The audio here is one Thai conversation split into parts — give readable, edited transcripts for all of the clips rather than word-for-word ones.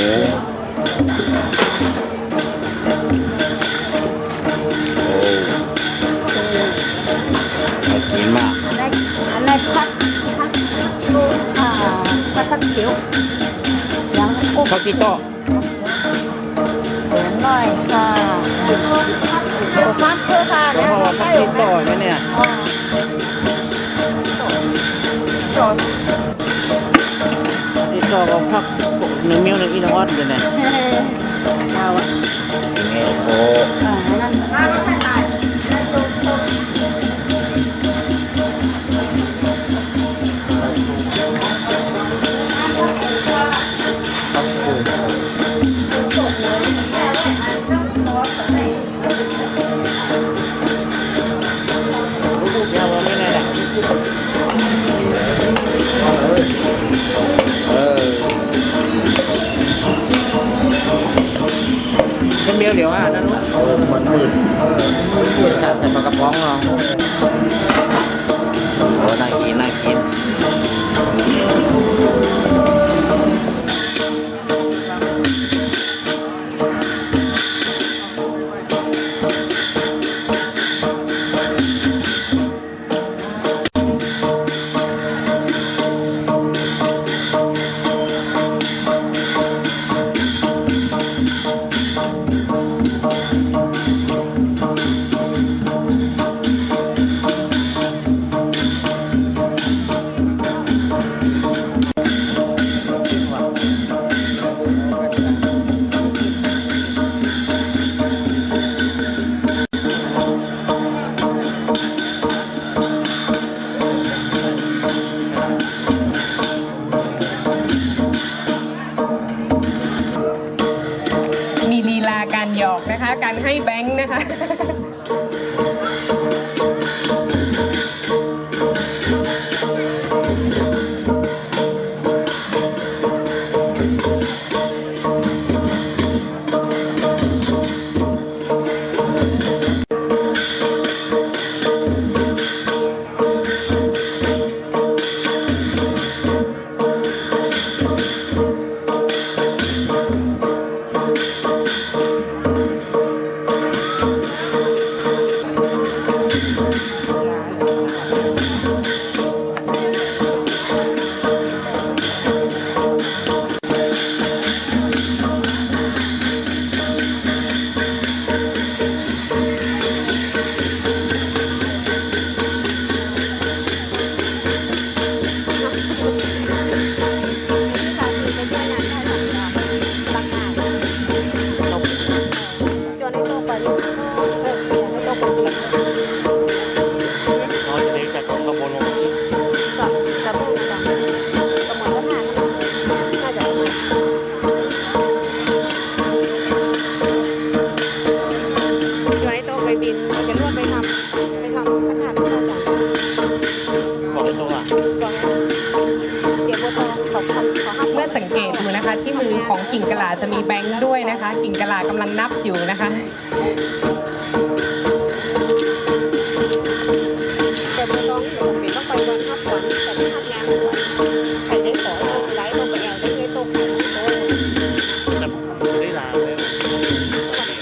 กินมากอะไรพักดูพักเขียวยังกุ๊ก ข้าวกีโต้ เสียงหน่อยค่ะโอ้ฟักเพื่อค่ะ เพราะว่าข้าวกีโต้ไหมเนี่ยกีโต้ก็พักหนึ่งมิ้วหนึ่งอีนวัดเลยเนี่ยเราอะโอ้นั่นเป็นเบี้ยวเหลียวอ่ะนั่นมันมืดใส่ปลากระป๋องเราโอ้น่ากินน่ากินมีลีลาการหยอกนะคะการให้แบงค์นะคะเมื่อสังเกตดูนะคะที่มือของกิ่งกะลาจะมีแบงค์ด้วยนะคะกิ่งกะลากำลังนับอยู่นะคะแต่ไม่ต้องเป็นต้องไปวันทับก่อนแต่ไม่ทำงานก่อนใครได้ขอเราไลฟ์ลงไปแอลได้เลยตกจะได้ลาเลย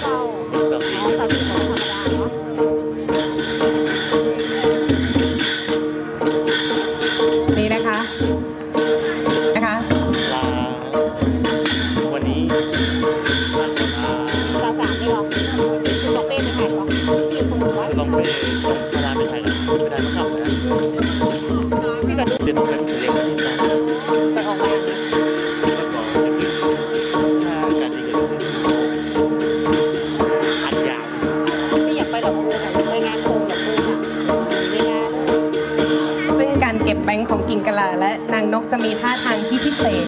เข้าเอาสามีของธรรมดาเนาะนี่นะคะลาวันนี้สาวสามไม่หรอกคือบอกเป้ไม่ถ่ายหรอกที่คุณบอกว่าลองไปเวลาไม่ถ่ายแล้วไม่ได้ต้องทำนะพี่ก็ดูเดี๋ยวต้องไปเรียนที่นั่นไปออกงานแล้วก็จะขึ้นถ้าการที่เกิดขึ้นอัดยาวไม่อยากไปหรอกคุณไปงานโคงหรอกคุณไม่ได้ซึ่งการเก็บแบงค์ของกิ่งกะลาและนางนกจะมีท่าทางที่พิเศษ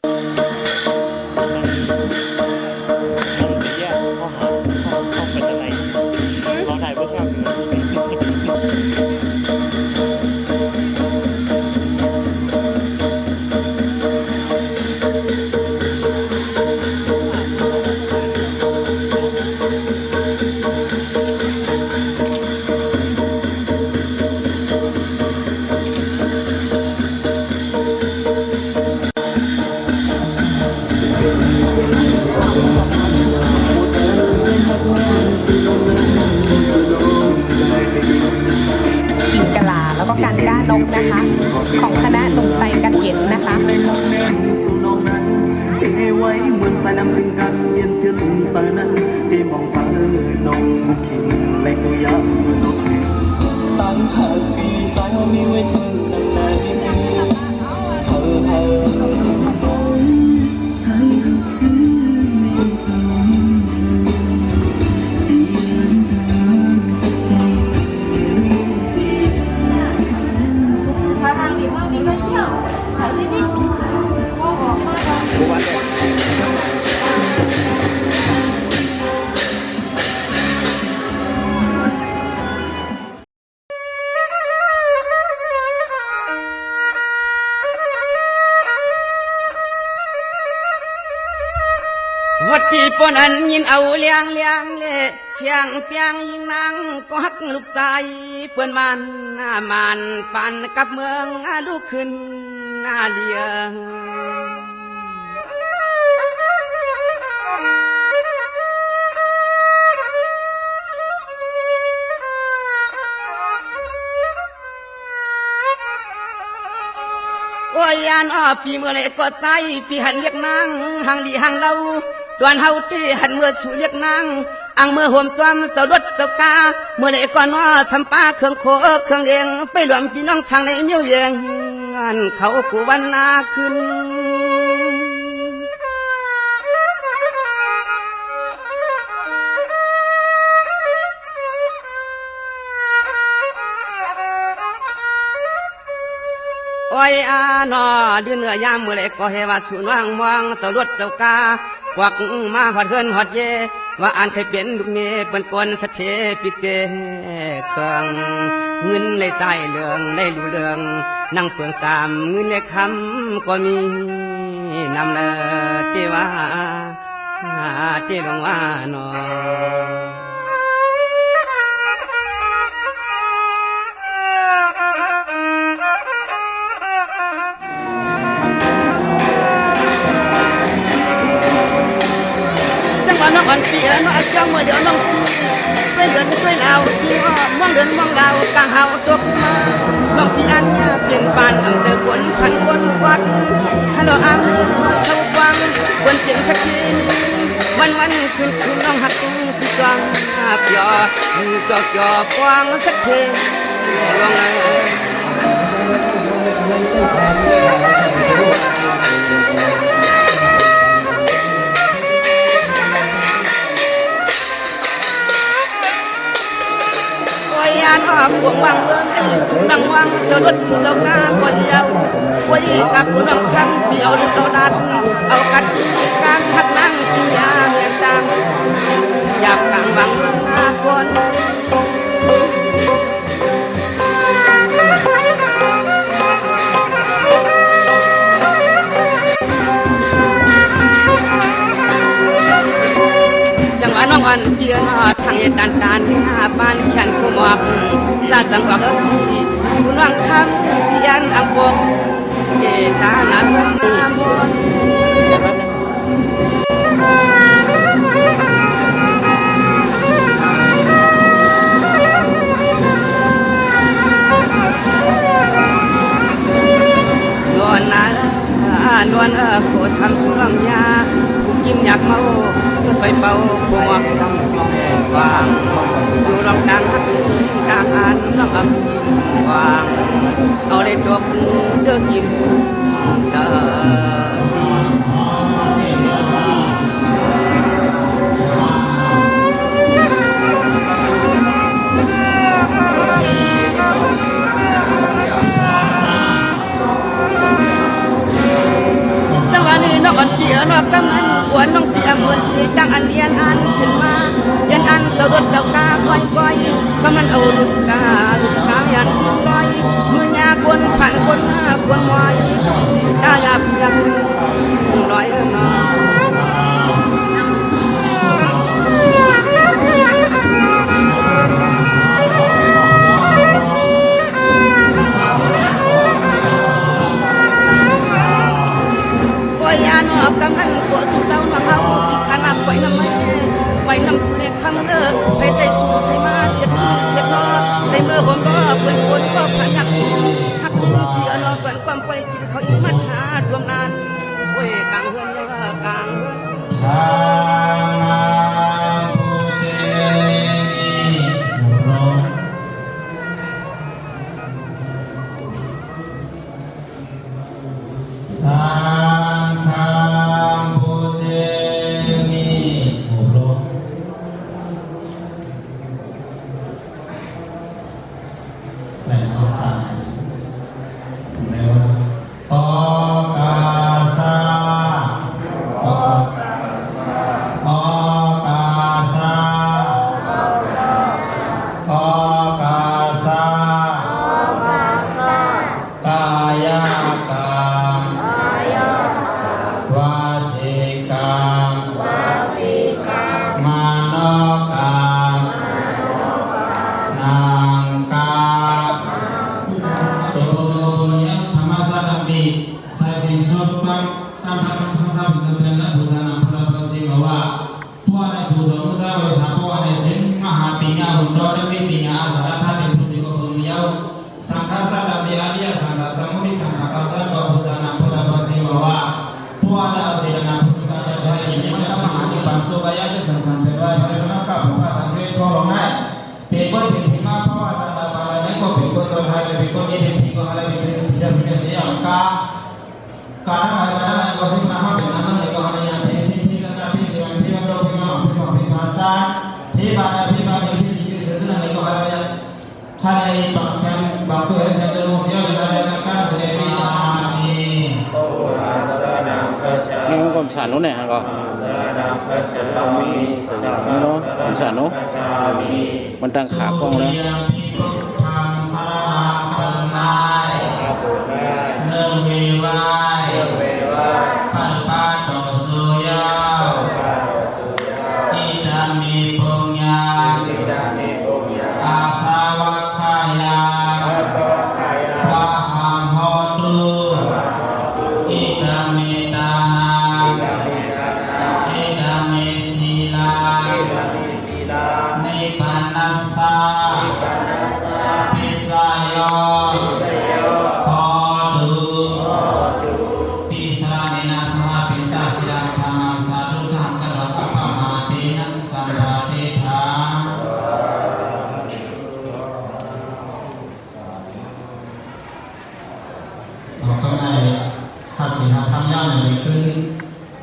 วัดปีปนันยินเอาเลี้ยงเล่เชียงเปียงยิงนางก็ฮักลูกใจเพื่อนมันปันกับเมืองลูกขึ้นเลียโอ้ยยานปีเมื่อไรก็ใจปีหันเรียกนางห่างดีห่างเราดวนเฮาตีหันเมื่อสู่เรียกนางอังเมื่อห่มจอมเจ้ารถเจ้ากาเมื่อไรก็นอทำป้าเครื่องโคเครื่องเลี้ยงไปหลวมพี่น้องทางในเมียวเยียงงานเขากูวันนาขึ้นโอ้ยนอเดือนเนื้อยามเมื่อไรก็ให้ว่าสูนว่างมองเจ้ารถเจ้ากาควักมาหอดเฮือนหอดเยว่าอ่านเคยเป็นลูกเมย์เป็นคนสัตเทปิเจเครื่องเงินในใจเรื่องในรู้เรื่องนั่งเปลืองตามเงินในคำก็มีนำเลยเจว่าเจลงว่านอน้องอ่อนเสียน้องเจ้าเมื่อเดี๋ยวน้องช่วยเดินช่วยเราที่อ้อมองเดินมองเรากลางเฮาตกมาน้องพี่อันเนี่ยเปลี่ยนปานอำเภอผลพันบนวัดฮัลโหลอามือเช่าวังบนเปลี่ยนสักทีวันคือน้องหักพี่กวางเปียจ่อกวางสักทีลองยานออกพวงวังเมืองสุนังวังเจ้ารถเจ้ากาคนเดียวไว้กับคุณน้องคำเปียวเจ้าดัดเอากัดกลางทักนั่งกินยาเมียจังอยากกลางวังเมืองนาคนน้องอ่อนเกียร์ทางเหตุการณ์หาบ้านแขนคู่หมอกซาจังหวะที่สุนังคำเพียนอังปงเจตานาเมืองนามนนวลโคทำสุรังยาผู้กินอยากเมาก็ใส่เป่าพวงวางอยู่ลำกลางทักกลางอันน้ำอับวางเอาได้ตัวเดินกินเจอน้องอ่อนเปียน้องกำนันกวนน้องเปียเหมือนสีจังอันเลียนอันขึ้นมาเลียนอันเจ้ารถเจ้ากาก้อยกำนันเอาลูกกายันลอยมือยาคนผ่านคนหน้าคนวายตาหยาบยังลอยน้องยานอกกำนันขวดสุดเต้าน้องเฮาอีกขนาดไว้น้ำไม่ไว้น้ำสุดเล็กคำเลิกให้ได้สูดให้มาเช็ดมือเช็ดนอในเมื่อผมก็เพื่อนคนก็พันหักเปียนอฝันความไปกินเขาอีมัดชารวมนานโอ้ยกลางเฮือนเลยกลางเฮือนสานาภูเตมิโรสา ทำสำเร็จและบูชาพระประสิทธิ์ว่าทั่วในภูสมุทรสาวิสาพวในสิงมหาปิญญาหุ่นดอดมิปิญญาสารทัศน์เป็นผู้ดีก็คุณยาวสังฆสัตว์มีอาเดียสังฆสมุทิสังฆกัลสันบูชาพระประสิทธิ์ว่าทั่วในสิลนาพุทธาชาติยิ่งใหญ่มหานิพพานสุขายะที่สังสรรค์เป็นไว้พระนักกับพระสังเสริฐก็ลงได้เป็นก้อยเป็นหิมะเพราะว่าสันตปาลในก็เป็นก้อยตัวไทยเป็นก้อยนี้เป็นก้อยอะไรเป็นที่จะเป็นเสียงกาการอะไรการก็สิ่งนั้นเป็นนั้นในก็อะไรอย่างเป็นสิ่งที่จะเป็นสิ่งที่มันโดนที่มันเป็นมาจากที่บ้านที่ที่เสด็จในก็อะไรอย่างท่านในบางสิ่งบางส่วนเสด็จลงเสียเวลาในการเสด็จมามีนี่มันก็สารนู้นเนี่ยฮะก็นี่เนาะสารนู้นมันตั้งขากล้องแล้วเนื่องมีไว้ปันปาโตสุยาวอิดามิปุญญาอาสาวะขายาวะหังโหตุอิดามิตานังอิดามิศีลานิพพานัสสะปิสายโย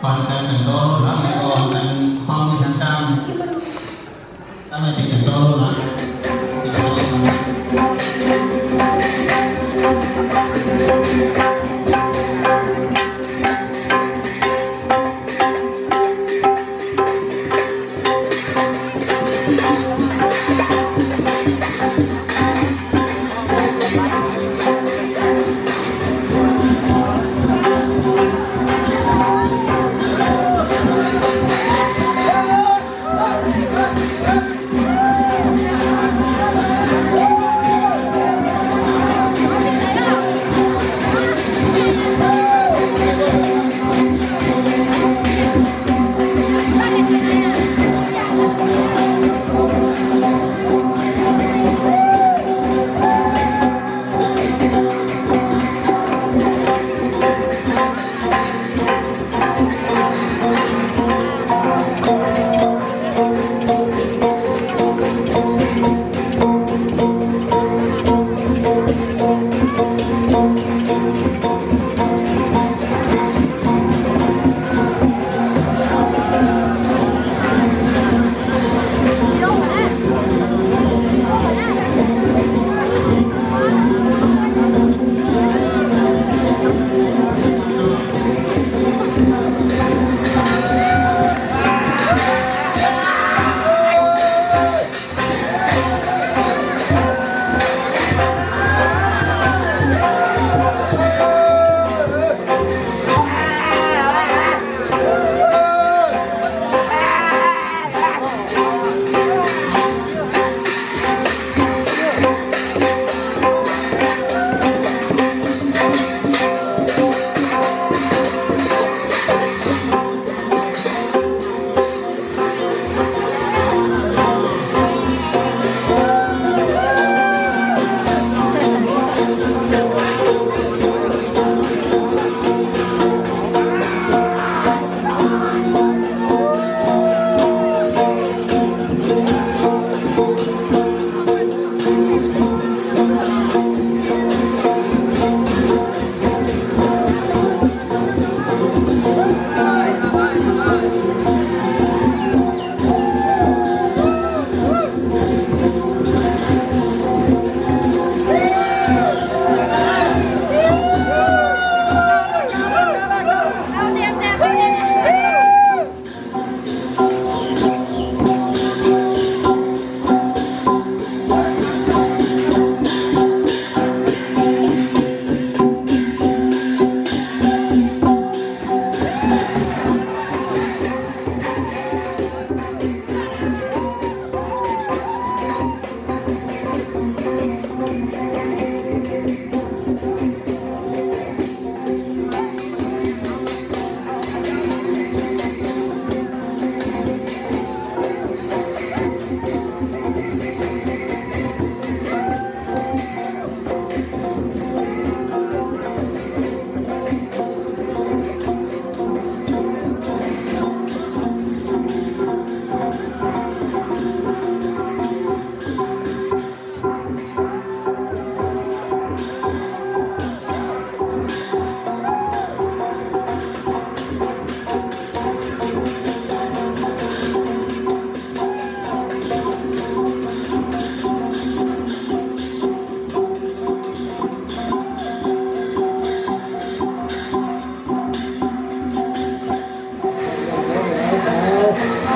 ก่อนกันหนึ่งโดนหลังในก่อนกันห้องที่ทางกลางตั้งแต่ติดกันโดนนะติดกันโดน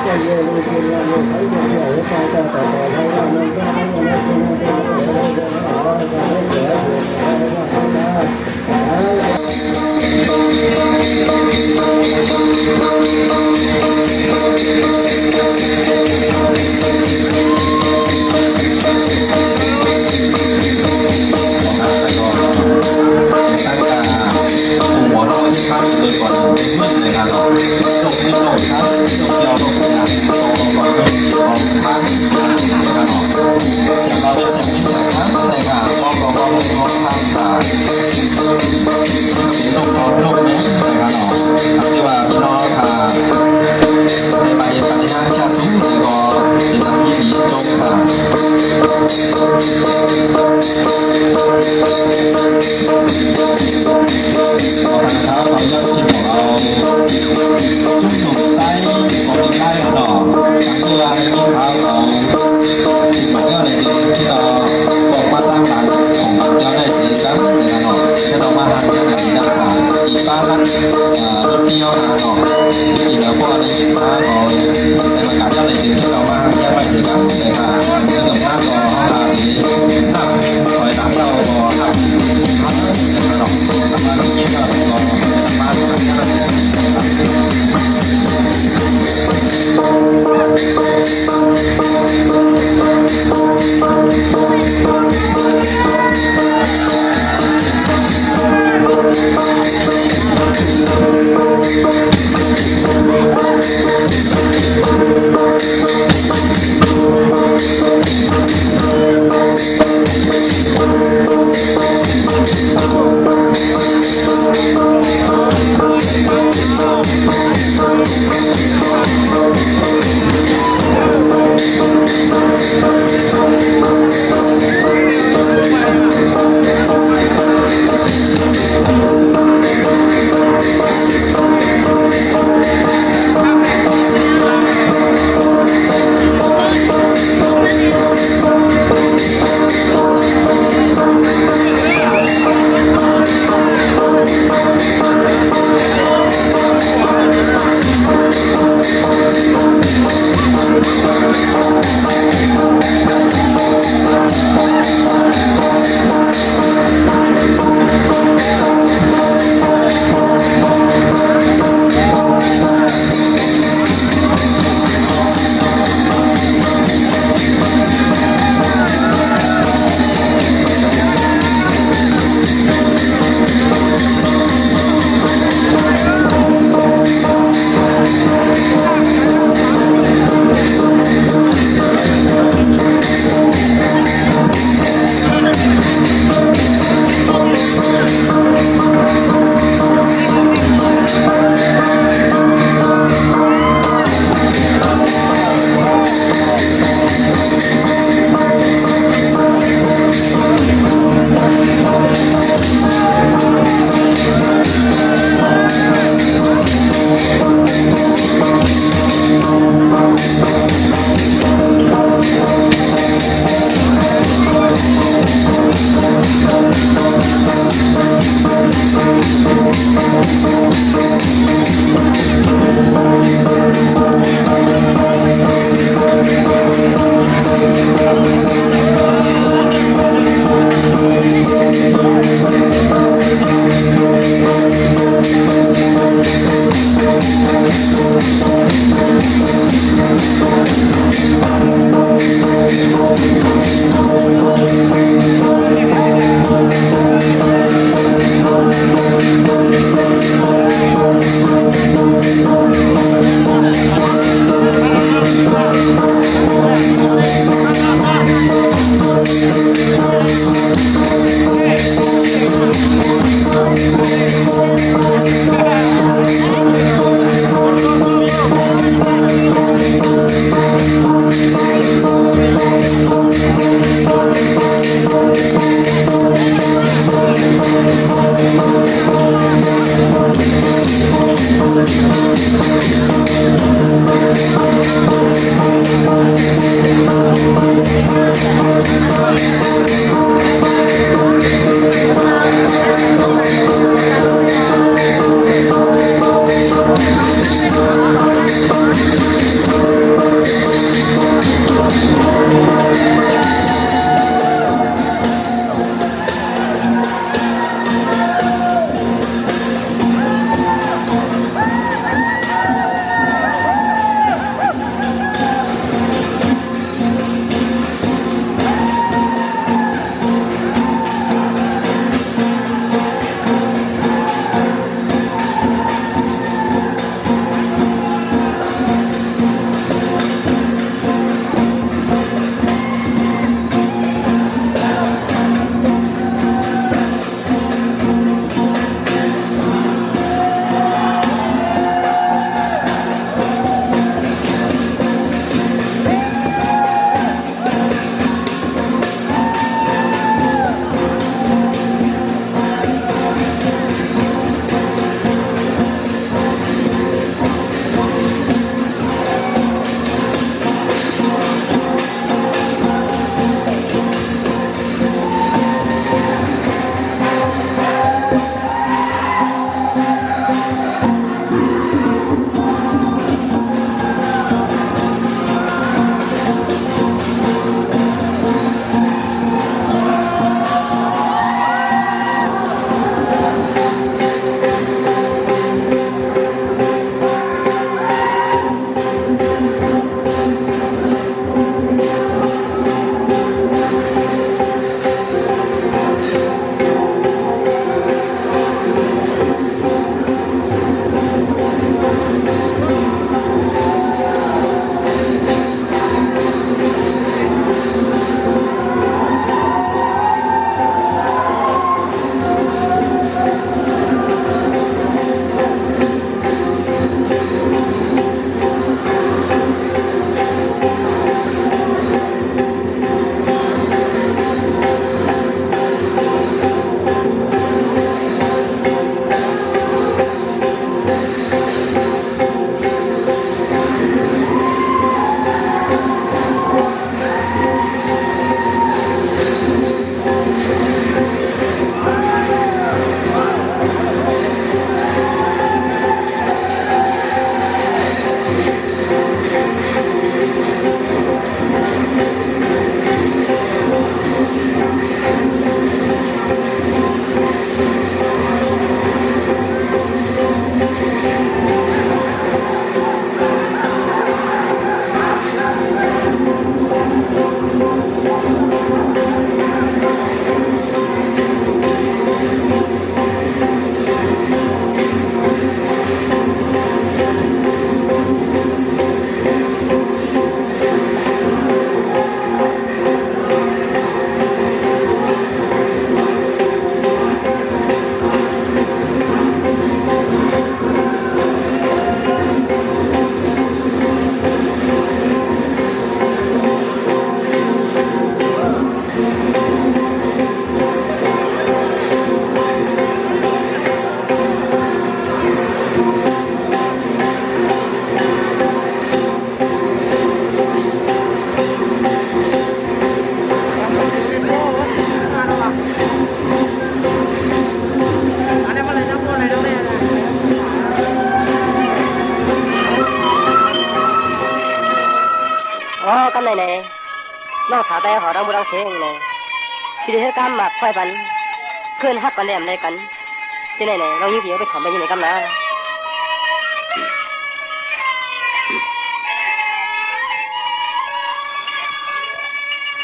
หัวเราที่พักโดยก่อนเมื่อในการหลอกจบที่โลกครับจบยาวโลกสยามโตก่อนเป็นของพักสยามในการหลอกเสียงเราเป็นเสียงที่แข็งครับในการร้องร้องในร้องทางตาเป็นโลกร้อนโลกแม่ในการหลอกครับที่ว่าพี่น้องค่ะในใบปฏิญาณแค่สูงเลยก็เป็นทางที่ดีจบค่ะเอาละครับเราเลือกทีมของเราจุ่มหนุ่มใต้ของทีมใต้ของเราทั้งที่ว่าในทีมเขาเราทีมมันก็ในทีมที่เราบอกมาตั้งหลังของมันเจ้าได้สีครับในการออกให้เรามาหันกันอย่างนี้นะครับอีป้ารักรถเที่ยวหาหนอกจริงๆแล้วพวกในทีมมาเราในประกาศเจ้าในทีมที่เรามาแยกไปสีครับในการเรื่องของหน้าต่อหน้านี้หน้าคอยหลังเราก็ทำพัดในการออกทำมาตรงนี้ก็รอมาทำงาน căn này này nó thả tay họ đang mua đang thế này thì để cam mà khoai bắn khơi hấp bắn em này cắn thế này này nó như kiểu bị thẩm bên như này cam nè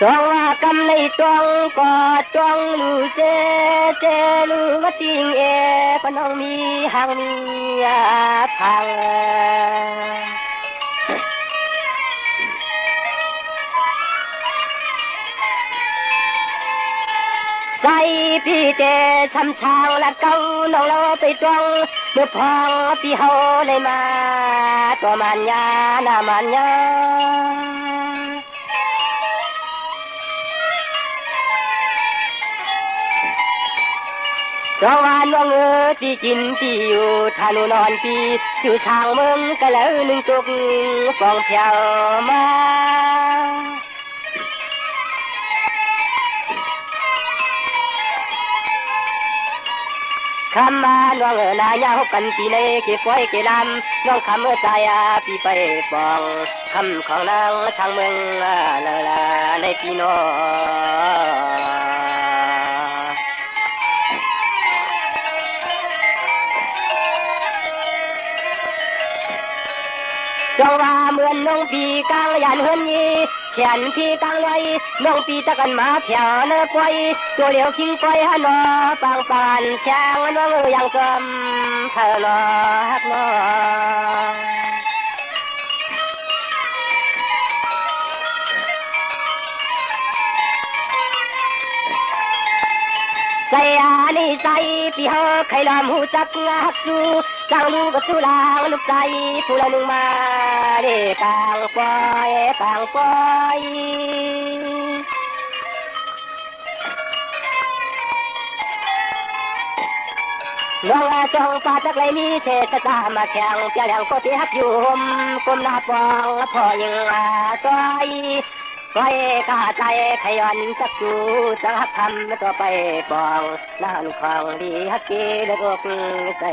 trong cam này trong có trong lù chê lù mất tiếng e con ông mi hàng mi thangใจพี่เจช้ำชางลัดเก้าน้องเราไปตวงเมื่อพองพี่เฮาเลยมาตัวมันยาหน้ามันยาจองวานน้องที่กินที่อยู่ทานุนอนพี่อยู่ทางเมืองก็แล้วหนึ่งจุกฟองเที่ยวมาคำมาน้องนายาหกกันปีในเก็บไว้เก็บลำน้องคำใจพี่ไปฟองคำของนางทางเมืองลาในพี่น้องจงว่าเหมือนน้องปีกลางยันเฮือนยีแขนพี่กลางไว้น้องปีตะกันมาแถวเนื้อปล่อยตัวเหลียวคิงปล่อยฮันนอปังปานช่างน้องยังกำเธอนอฮักนอใจนี่ใจพี่เฮาใครลอมหูจักฮักจูจังลูกสุลางลูกใจผู้ละหนึ่งมาเด็กางปล่อยน้องจงปาจักเลยมีเทศกามาแข่งเปียแหลงก็ที่ฮักอยู่ห่มกลมหน้าปองพอยังต้อยไว้กาใจขยันจักจูจังฮักทำตัวไปปองล้านของดีฮักกีเลือกใจ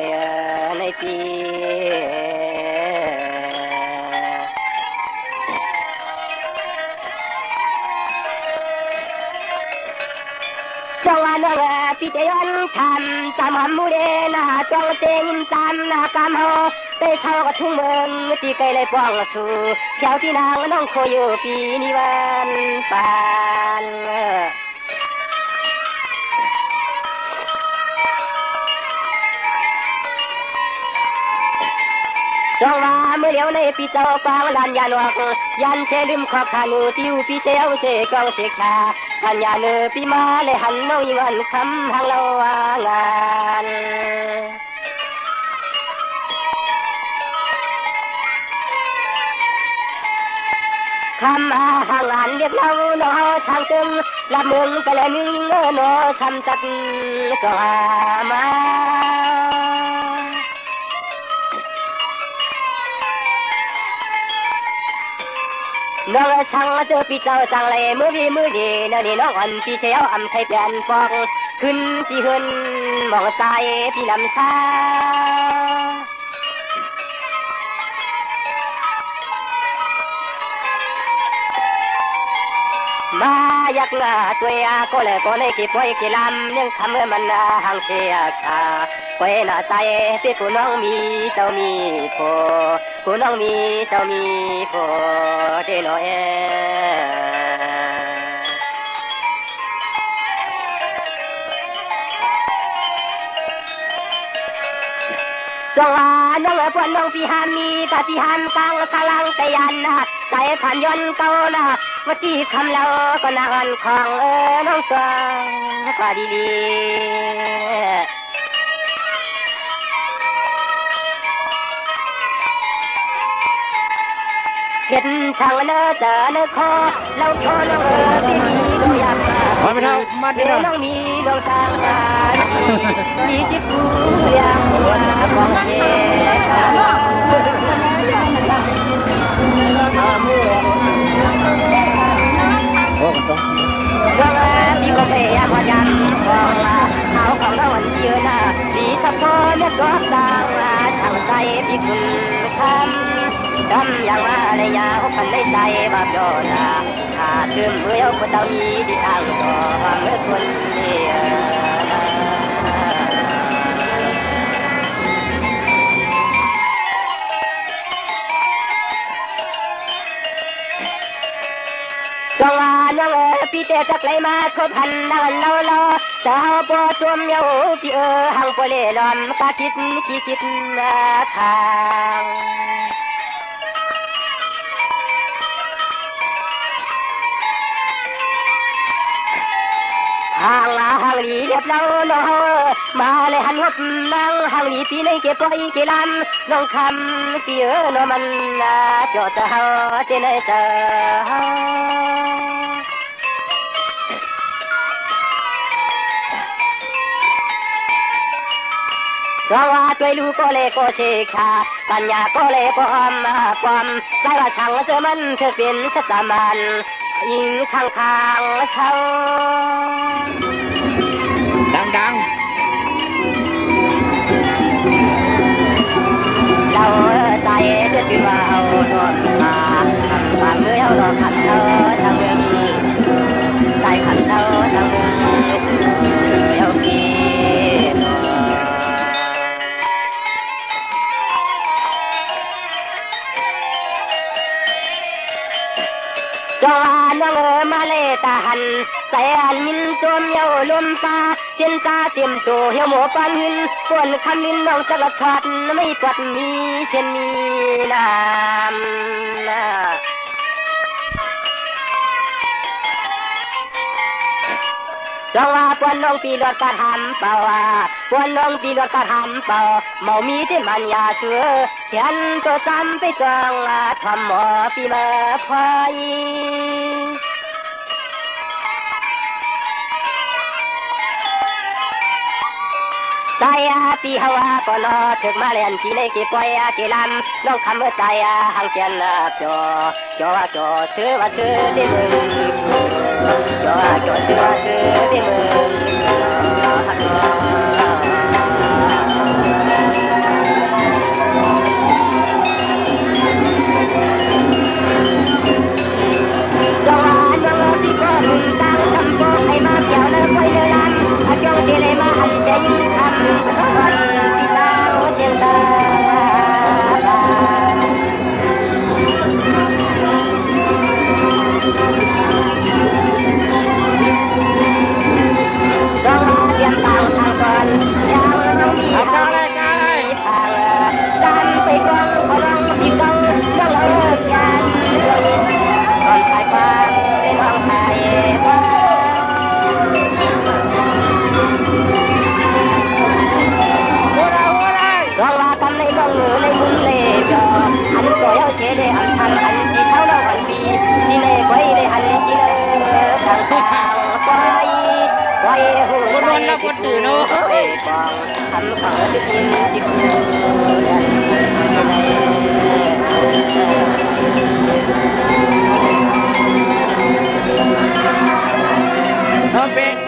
ในปีจังหวะน้องพี่เจยอนทำตามหำมูเดนะจงเต็มตามนากามเฮาไปเท่ากับทุ่งเมืองที่ไกลเลยปองสู่เที่ยวที่นางน้องโคอยู่ปีนี้วันปานจงว่าเมื่อเลี้ยวในปีเจ้าฟางลานยาหลวกยันเชลืมขอบขานูติวปีเจ้าเชกองเสกชาหันยาเนอปีมาเลยหันน้อยวันคำทางเรางานคำห่างานเรียกเราเนาะช่างตึงละมึงไปเลยนึงเนาะทำจัดก็มาน้องช่างเจอปีเจ้าจังเลยมือดีนั่นนี่น้องอ่อนพี่เชียวอำไทยเปลี่ยนฟองขึ้นที่หืนมองใจพี่ลำชามาอยากงาตัวก็เลยก็ในกี่ป่วยกี่ลำยังทำให้มันห่างเสียชาป่วยหน้าใจพี่ผู้น้องมีเจ้ามีโฟผู้น้องมีเจ้ามีโฟเดโนเอจงว่าน้องปวนน้องพี่หามีตาพี่หามกลางพลังแต่ยันนะใจขันยนเก่านะว่าที่คำเราก็นานของน้องตัวก็ดีเห็นช่างเนื้อเจอเนื้อคอเราโชว์น้องที่มีดวงยามมา ไม่เท่ามาดิเนาะ น้องมีดวงตามีจิตผู้ยังวันของเธโอ้กันตรง พี่ก็พยายามยันของเขาของเราวันยืนดีสะพอเลือดตัวต่างทางใจพี่คุณคำ กำยังมาในยาพันในใจบาปโยนาขาดลืมเมื่อคนเต่ามีที่ทางต่อเมื่อคนเดียวจงว่าน้องพี่เตจักเลยมาทบพันนั่งเราสาวปอตัวเมียวพี่หังปอเล่ลอมกาคิดขี้คิดทางหางหลีเรียบเราน้องมาเลยหันหับนั่งหางหลีปีในเก็บปล่อยเกลันน้องคำพี่น้องมันจอดเฮาเจนเตอสว่าตัวลูกก็เลยก็เสกชาปัญญาก็เลยก็ความใจว่าช่างเจอมันเธอเป็นสตามันยิงข้างเช่าดังเราใจเดือดว่าเอาโดนมาทำความเมื่อเราขันเธอทางเมืองใจขันเธอทางเมืองเดี๋ยวพี่จวนน้องมาเลตาหันใส่อันมินตัวเมียวลมตาเจนตาเต็มตัวเหี่ยวหมูปันหินปนคำนินน้องจะกระชัดไม่ปวดมีเช่นมีน้ำจงว่าปวนน้องตีรถกระทำเปล่าปวนน้องตีรถกระทำเปล่าเมามีที่มันยาเชื่อเขียนตัวจำไปกลางทำหมอปีมาพายใจปีฮาวาก็รอถึงมาเล่นที่ในกี่ปอยกี่ลำน้องคำเมื่อใจห่างเจียนจอซื้อว่าซื้อที่มึงจอซื้อว่าซื้อที่มึงจงว่าน้องพี่ก็มึงตั้งคำโกให้มาเกี่ยวเลิกไว้เลยลันจงที่เลยมาหันใจยิ่งคำวันที่ตาเจียงตาจงว่าเตรียมตังทางก่อนยังน้องมีทางดันไปกองพลังที่กองน้องยันก่อนขายฟ้าเป็นห้องขายฟ้าร้องว่ากันในกองมือในมุนเล่จออันก็ยังเชได้อันทันอันที่เท่าเราอันปีที่เล่ไว้ได้อันที่เล่ทางไว้หูใจที่หูไว้กองทำเขาที่คุณที่คุณเพลง